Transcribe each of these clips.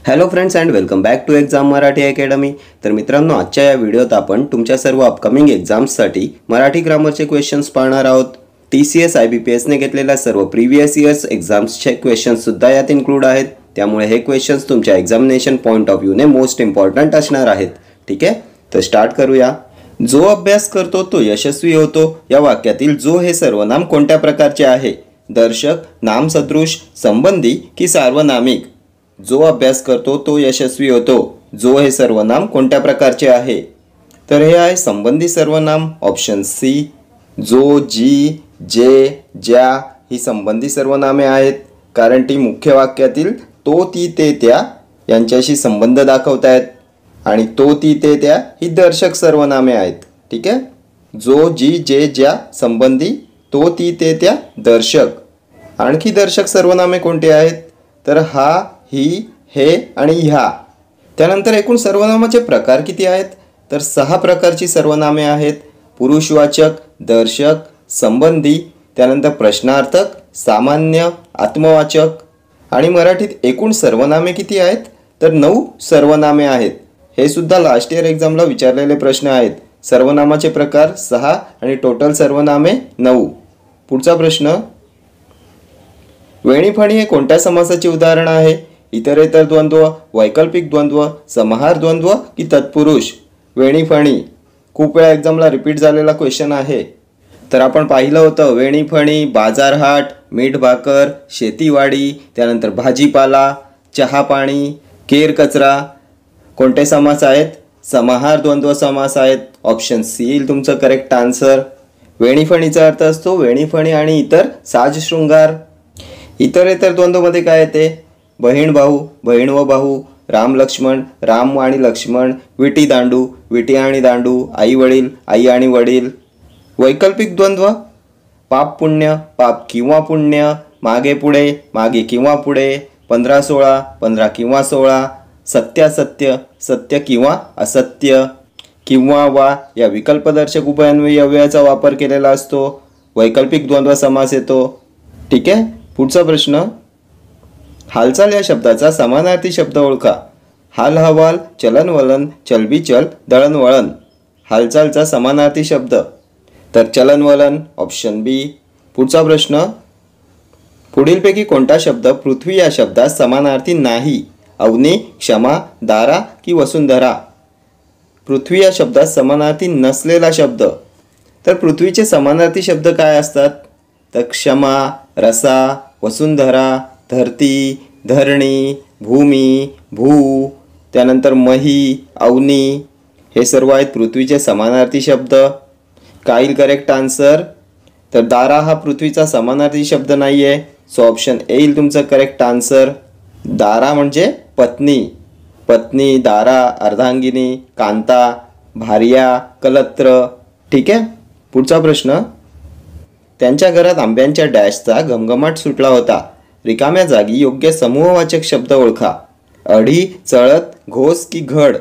Hello friends and welcome back to exam Marathi academy. तर मित्रांनो, आजच्या या व्हिडिओत आपण तुमच्या सर्व अपकमिंग एक्झाम्ससाठी मराठी ग्रामरचे क्वेश्चन्स पाहणार आहोत। TCS IBPSने घेतलेल्या सर्व प्रीवियस इयर्स एक्झाम्सचे क्वेश्चन्स सुद्धा यात इन्क्लूड आहेत, त्यामुळे हे क्वेश्चन्स तुमच्या एक्झामिनेशन पॉईंट ऑफ व्ह्यूने मोस्ट इम्पॉर्टंट असणार आहेत। ठीक आहे, तर स्टार्ट करूया। जो अभ्यास करतो तो यशस्वी होतो या वाक्यातील जो हे सर्वनाम कोणत्या प्रकारचे आहे? दर्शक, नामसदृश, संबंधी की सार्वनामिक? जो अभ्यास करतो तो यशस्वी होतो, जो हे सर्वनाम कोणत्या प्रकारचे आहे? तर हे आहे संबंधी सर्वनाम, ऑप्शन सी। जो, जी, जे, ज्या ही संबंधी सर्वनामे आहेत, कारण ती मुख्य वाक्यातील तो, ती, ते, त्या यांच्याशी संबंध दाखवतायत, आणि तो, ती, ते, त्या ही दर्शक सर्वनामे आहेत। ठीक आहे, जो, जी, जे, ज्या संबंधी, तो, ती, ते, त्या दर्शक। आणखी दर्शक सर्वनामे कोणते आहेत? तर हा, ही, हे आणि ह्या। त्यानंतर एकूण सर्वनामाचे प्रकार किती आहेत? तर 6 प्रकारची सर्वनामे आहेत। पुरुषवाचक, दर्शक, संबंधी, त्यानंतर प्रश्नार्थक, सामान्य, आत्मवाचक। आणि मराठीत एकूण सर्वनामे किती आहेत? तर 9 सर्वनामे आहेत। हे सुद्धा लास्ट इयर एक्झामला विचारलेले प्रश्न आहेत। सर्वनामाचे प्रकार 6 आणि टोटल सर्वनामे 9। पुढचा प्रश्न, वेणीफणी हे कोणत्या समासाचे उदाहरण आहे? इतरेतर द्वंद्व, वैकल्पिक द्वंद्व, समाहार द्वंद्व की तत्पुरुष? वेणीफणी खूप वेळा एक्झामला रिपीट झालेला क्वेश्चन आहे। तर आपण पाहिलं होतं वेणीफणी, बाजारहाट, मीठ भाकर, शेतीवाडी, त्यानंतर भाजीपाला, चहा पाणी, केर कचरा कोणते समास आहेत? समाहार द्वंद्व समास आहेत। ऑप्शन सी येईल तुमचं करेक्ट आन्सर। वेणीफणीचा अर्थ असतो वेणीफणी आणि इतर साज शृंगार। इतरेतर द्वंद्वमध्ये काय येते? बहीण भाऊ, बहीण व भाऊ, राम लक्ष्मण, राम आणि लक्ष्मण, विटी दांडू, विटी आणि दांडू, आई वडील, आई आणि वडील। वैकल्पिक द्वंद्व, पाप पुण्य, पाप किंवा पुण्य, मागे पुढे, मागे किंवा पुढे, 15-16, 15 किंवा 16, सत्यासत्य, सत्य किंवा असत्य, किंवा वा या विकल्पदर्शक उभयान्वयी अव्ययाचा वापर केलेला असतो, वैकल्पिक द्वंद्व समास येतो। ठीक आहे, पुढचा प्रश्न, हालचाल या शब्दाचा समानार्थी शब्द ओळखा। हाल हवाल, चलनवलन, चलबिचल, दळणवळण। हालचालचा समानार्थी शब्द तर चलनवलन, ऑप्शन बी। पुढचा प्रश्न, पुढीलपैकी कोणता शब्द पृथ्वी या शब्दास समानार्थी नाही? अवनी, क्षमा, दारा की वसुंधरा? पृथ्वी या शब्दास समानार्थी नसलेला शब्द। तर पृथ्वीचे समानार्थी शब्द काय असतात? तर क्षमा, रसा, वसुंधरा, धरती, धरणी, भूमी, भू, त्यानंतर मही, अवनी हे सर्व आहेत पृथ्वीचे समानार्थी शब्द। काय येईल करेक्ट आन्सर? तर दारा हा पृथ्वीचा समानार्थी शब्द नाही आहे, सो ऑप्शन ए येईल तुमचं करेक्ट आन्सर। दारा म्हणजे पत्नी, पत्नी, दारा, अर्धांगिनी, कांता, भार्या, कलत्र। ठीक आहे, पुढचा प्रश्न, त्यांच्या घरात आंब्यांच्या डॅशचा घमघमाट सुटला होता। रिकाम्या जागी योग्य समूहवाचक शब्द ओळखा। अढी, चळत, घोस की घड?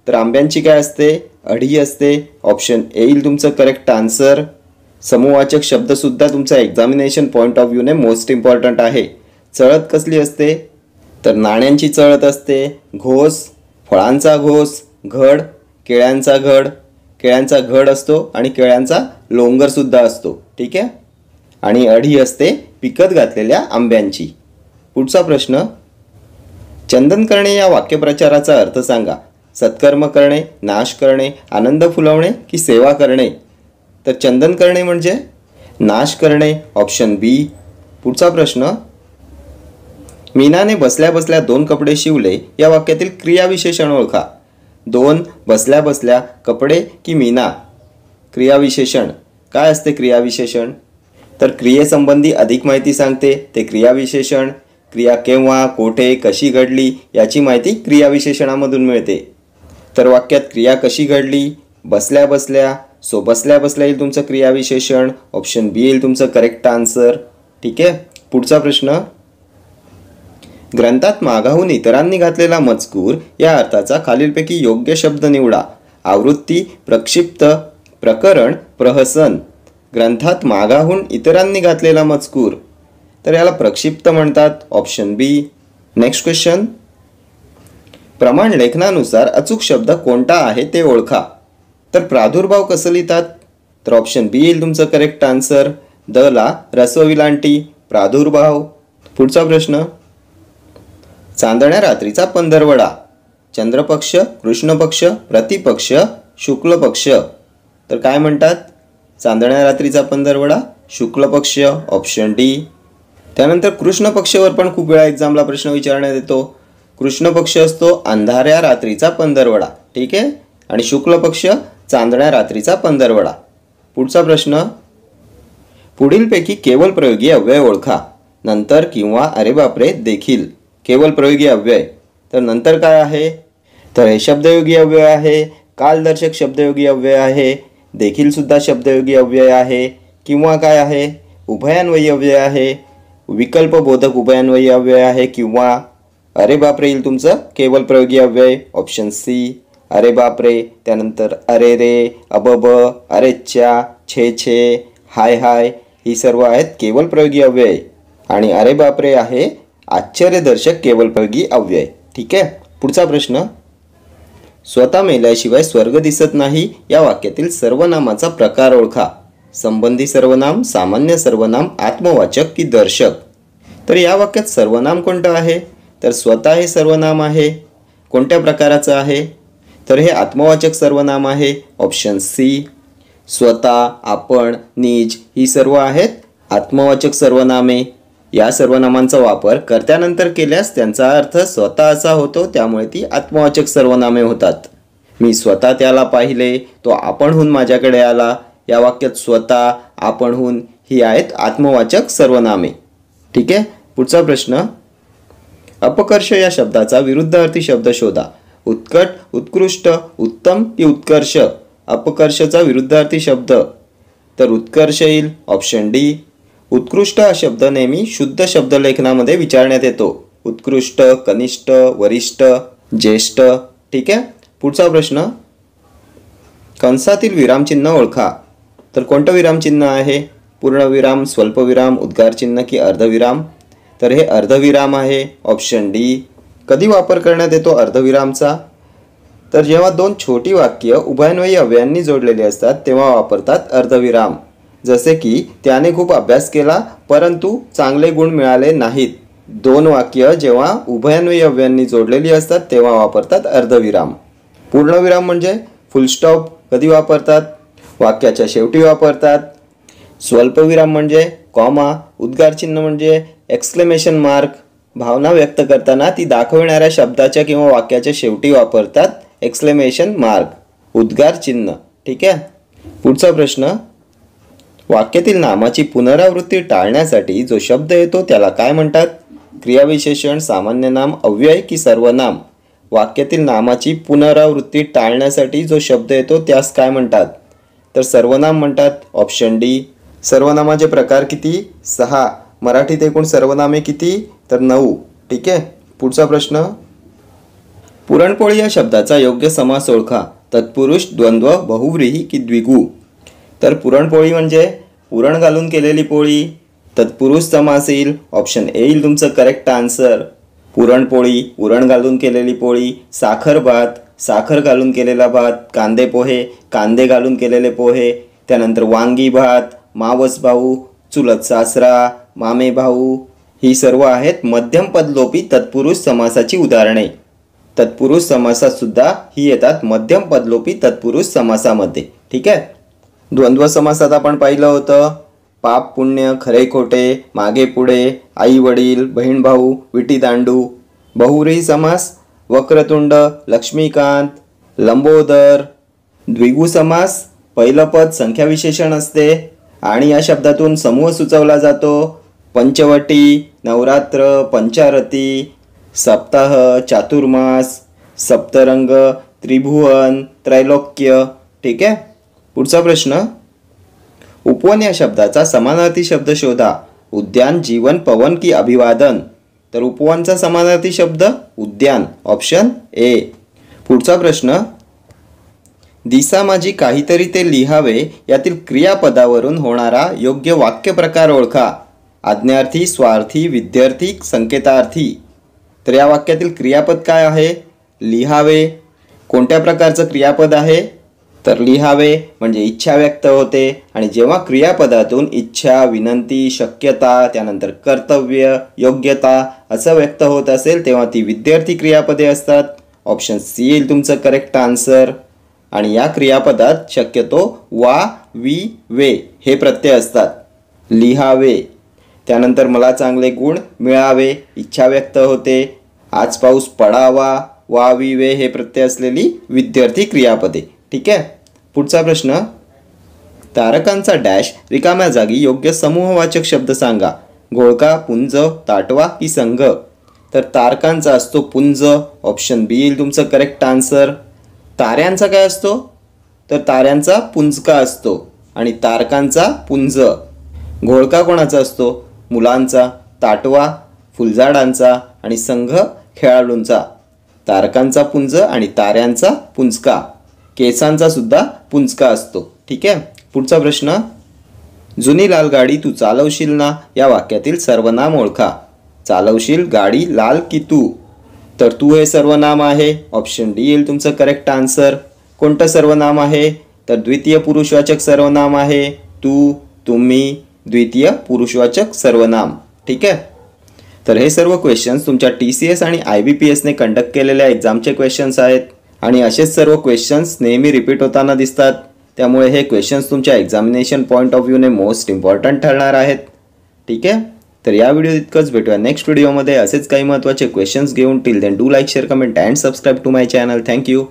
तर आंब्यांची काय असते? अढी असते, ऑप्शन ए येईल तुमचं करेक्ट आन्सर। समूहवाचक शब्द सुद्धा तुमचा एक्झामिनेशन पॉईंट ऑफ व्ह्यूने मोस्ट इम्पॉर्टंट आहे। चळत कसली असते? तर नाण्यांची चळत असते। घोस, फळांचा घोस, घड, केळ्यांचा घड, केळ्यांचा घड असतो आणि केळ्यांचा लोंगर सुद्धा असतो। ठीक आहे, आणि अढी असते पिकत घातलेल्या आंब्यांची। पुढचा प्रश्न, चंदन करणे या वाक्यप्रचाराचा अर्थ सांगा। सत्कर्म करणे, नाश करणे, आनंद फुलवणे की सेवा करणे? तर चंदन करणे म्हणजे नाश करणे, ऑप्शन बी। पुढचा प्रश्न, मीनाने बसल्या बसल्या 2 कपडे शिवले या वाक्यातील क्रियाविशेषण ओळखा। 2 बसल्या बसल्या कपडे की मीना? क्रियाविशेषण काय असते? क्रियाविशेषण तर क्रियेसंबंधी अधिक माहिती सांगते ते क्रियाविशेषण। क्रिया केव्हा, कोठे, कशी घडली याची माहिती क्रियाविशेषणामधून मिळते। तर वाक्यात क्रिया कशी घडली? बसल्या बसल्या, सो बसल्या बसल्या येईल तुमचं क्रियाविशेषण, ऑप्शन बी येईल तुमचं करेक्ट आन्सर। ठीक आहे, पुढचा प्रश्न, ग्रंथात मागाहून इतरांनी घातलेला मजकूर या अर्थाचा खालीलपैकी योग्य शब्द निवडा। आवृत्ती, प्रक्षिप्त, प्रकरण, प्रहसन। ग्रंथात मागाहून इतरांनी घातलेला मजकूर तर याला प्रक्षिप्त म्हणतात, ऑप्शन बी। नेक्स्ट क्वेश्चन, प्रमाण लेखनानुसार अचूक शब्द कोणता आहे ते ओळखा. तर प्रादुर्भाव कसं लिहितात? तर ऑप्शन बी येईल तुमचं करेक्ट आन्सर. द ला ऱ्हस्व विलांटी प्रादुर्भाव. पुढचा प्रश्न, चांदण्या रात्रीचा पंधरवडा. चंद्रपक्ष, कृष्णपक्ष, प्रतिपक्ष, शुक्ल पक्ष. तर काय म्हणतात? चांदण्या रात्रीचा पंधरवडा शुक्ल पक्ष, ऑप्शन डी. त्यानंतर कृष्ण पक्षावर पण खूप वेळा एक्झामला प्रश्न विचारण्यात येतो. कृष्ण पक्ष असतो अंधाऱ्या रात्रीचा पंधरवडा, ठीक आहे, आणि शुक्ल पक्ष चांदण्या रात्रीचा पंधरवडा. पुढचा प्रश्न, पुढीलपैकी केवळ प्रयोगी अव्यय ओळखा. नंतर किंवा अरे बापरे देखील केवळ प्रयोगी अव्यय. तर नंतर काय आहे? तर हे शब्दयोगी अव्यय आहे, कालदर्शक शब्दयोगी अव्यय आहे, देखील सुद्धा शब्दयोगी अव्यय आहे, किंवा काय आहे? उभयान्वयी अव्यय आहे, विकल्पबोधक उभयान्वयी अव्यय आहे, किंवा अरे बापरे येईल तुमचं केवळ प्रयोगी अव्यय, ऑप्शन सी अरे बापरे. त्यानंतर अरे रे, अबब, अरेच्या, छे छे, हाय हाय ही सर्व आहेत केवळ प्रयोगी अव्यय, आणि अरे बापरे आहे आश्चर्यदर्शक केवळ प्रयोगी अव्यय. ठीक आहे. पुढचा प्रश्न, स्वतः मेल्याशिवाय स्वर्ग दिसत नाही या वाक्यातील सर्वनामाचा प्रकार ओळखा. संबंधी सर्वनाम, सामान्य सर्वनाम, आत्मवाचक की दर्शक. तर या वाक्यात सर्वनाम कोणतं आहे? तर स्वतः हे सर्वनाम आहे. कोणत्या प्रकाराचं आहे? तर हे आत्मवाचक सर्वनाम आहे, ऑप्शन सी. स्वतः, आपण, निज ही सर्व आहेत आत्मवाचक सर्वनामे. या सर्वनामांचा वापर कर्त्यानंतर केल्यास त्यांचा अर्थ स्वतः असा होतो, त्यामुळे ती आत्मवाचक सर्वनामे होतात. मी स्वतः त्याला पाहिले, तो आपणहून माझ्याकडे आला. या वाक्यात स्वतः, आपणहून ही आहेत आत्मवाचक सर्वनामे. ठीक आहे. पुढचा प्रश्न, अपकर्ष या शब्दाचा विरुद्धार्थी शब्द शोधा. उत्कट, उत्कृष्ट, उत्तम की उत्कर्ष. अपकर्षचा विरुद्धार्थी शब्द तर उत्कर्ष येईल, ऑप्शन डी. उत्कृष्ट हा शब्द नेहमी शुद्ध शब्दलेखनामध्ये विचारण्यात येतो. उत्कृष्ट, कनिष्ठ, वरिष्ठ, ज्येष्ठ. ठीक आहे. पुढचा प्रश्न, कंसातील विरामचिन्ह ओळखा. तर कोणतं विरामचिन्ह आहे? पूर्णविराम, स्वल्पविराम, उद्गारचिन्ह की अर्धविराम. तर हे अर्धविराम आहे, ऑप्शन डी. कधी वापर करण्यात येतो अर्धविरामचा? तर जेव्हा दोन छोटी वाक्य उभयान्वयी अव्ययांनी जोडलेली असतात तेव्हा वापरतात अर्धविराम. जसे की त्याने खूप अभ्यास केला परंतु चांगले गुण मिळाले नाहीत. दोन वाक्य जेव्हा उभयान्वयी अव्ययांनी जोडलेली असतात तेव्हा वापरतात अर्धविराम. पूर्णविराम म्हणजे फुलस्टॉप कधी वापरतात? वाक्याच्या शेवटी वापरतात. स्वल्पविराम म्हणजे कॉमा. उद्गारचिन्ह म्हणजे एक्सक्लेमेशन मार्क. भावना व्यक्त करताना ती दाखविणाऱ्या शब्दाच्या किंवा वाक्याच्या शेवटी वापरतात एक्सक्लेमेशन मार्क, उद्गार चिन्ह. ठीक आहे. पुढचा प्रश्न, वाक्यातील नामाची पुनरावृत्ती टाळण्यासाठी जो शब्द येतो त्याला काय म्हणतात? क्रियाविशेषण, सामान्य नाम, अव्यय की सर्वनाम. वाक्यातील नामाची पुनरावृत्ती टाळण्यासाठी जो शब्द येतो त्यास काय म्हणतात? तर सर्वनाम म्हणतात, ऑप्शन डी. सर्वनामाचे प्रकार किती? 6. मराठीत एकूण सर्वनामे किती? तर 9. ठीक आहे. पुढचा प्रश्न, पुरणपोळी या शब्दाचा योग्य समास ओळखा. तत्पुरुष, द्वंद्व, बहुव्रीही की द्विगु. तर पुरणपोळी म्हणजे पुरण घालून केलेली पोळी. तत्पुरुष समास येईल, ऑप्शन ए येईल तुमचं करेक्ट आन्सर. पुरणपोळी, पुरण घालून केलेली पोळी. साखर भात, साखर घालून केलेला भात. कांदे पोहे, कांदे घालून केलेले पोहे. त्यानंतर वांगी भात, मावस भाऊ, चुलत सासरा, मामे भाऊ ही सर्व आहेत मध्यम पदलोपी तत्पुरुष समासाची उदाहरणे. तत्पुरुष समासात सुद्धा ही येतात मध्यम पदलोपी तत्पुरुष समासामध्ये. ठीक आहे. द्वंद्व समासात आपण पाहिलं होतं पाप पुण्य, खरे खोटे, मागे पुढे, आई वडील, बहीण भाऊ, विटी दांडू. बहुव्रीही समास वक्रतुंड, लक्ष्मीकांत, लंबोदर. द्विगु समास पहिलं पद संख्याविशेषण असते आणि या शब्दातून समूह सुचवला जातो. पंचवटी, नवरात्र, पंचारती, सप्ताह, चातुर्मास, सप्तरंग, त्रिभुवन, त्रैलोक्य. ठीक आहे. पुढचा प्रश्न, उपवन या शब्दाचा समानार्थी शब्द शोधा. उद्यान, जीवन, पवन की अभिवादन. तर उपवनचा समानार्थी शब्द उद्यान, ऑप्शन ए. पुढचा प्रश्न, दिसा माझी काहीतरी ते लिहावे यातील क्रियापदावरून होणारा योग्य वाक्य प्रकार ओळखा. आज्ञार्थी, स्वार्थी, विद्यार्थी, संकेतार्थी. तर या वाक्यातील क्रियापद काय आहे? लिहावे कोणत्या प्रकारचं क्रियापद आहे? तर लिहावे म्हणजे इच्छा व्यक्त होते आणि जेव्हा क्रियापदातून इच्छा, विनंती, शक्यता, त्यानंतर कर्तव्य, योग्यता असं व्यक्त होत असेल तेव्हा ती विद्यार्थी क्रियापदे असतात. ऑप्शन सी येईल तुमचं करेक्ट आन्सर. आणि या क्रियापदात शक्यतो वा, वी, वे हे प्रत्यय असतात. लिहावे त्यानंतर मला चांगले गुण मिळावे, इच्छा व्यक्त होते, आज पाऊस पडावा, वा, वी, वे हे प्रत्यय असलेली विद्यार्थी क्रियापदे. ठीक आहे. पुढचा प्रश्न, तारकांचा डॅश रिकाम्या जागी योग्य समूहवाचक शब्द सांगा. घोळका, पुंज, ताटवा की संघ? तर तारकांचा असतो पुंज. ऑप्शन बी येईल तुमचं करेक्ट आन्सर. ताऱ्यांचा काय असतो? तर ताऱ्यांचा पुंजका असतो आणि तारकांचा पुंज. घोळका कोणाचा असतो? मुलांचा. ताटवा फुलझाडांचा आणि संघ खेळाडूंचा. तारकांचा पुंज आणि ताऱ्यांचा पुंजका. केसांचा सुद्धा पुंजका असतो. ठीक आहे. पुढचा प्रश्न, जुनी लाल गाडी तू चालवशील ना या वाक्यातील सर्वनाम ओळखा. चालवशील गाडी लाल की तू? तर तू हे सर्वनाम आहे. ऑप्शन डी येईल तुमचं करेक्ट आन्सर. कोणतं सर्वनाम आहे? तर द्वितीय पुरुषवाचक सर्वनाम आहे. तू, तुम्ही द्वितीय पुरुषवाचक सर्वनाम. ठीक आहे. तर हे सर्व क्वेश्चन्स तुमच्या TCS आणि IBPSने कंडक्ट केलेल्या एक्झामचे क्वेश्चन्स आहेत आणि असेच सर्व क्वेश्चन्स नेहमी रिपीट होताना दिसतात. त्यामुळे हे क्वेश्चन्स तुमच्या एक्झामिनेशन पॉईंट ऑफ व्ह्यूने मोस्ट इम्पॉर्टंट ठरणार आहेत. ठीक आहे. तर या व्हिडिओ इतकंच. भेटूया नेक्स्ट व्हिडिओमध्ये असेच काही महत्त्वाचे क्वेश्चन्स घेऊन. Till then do like, share, comment and subscribe to my channel. Thank you.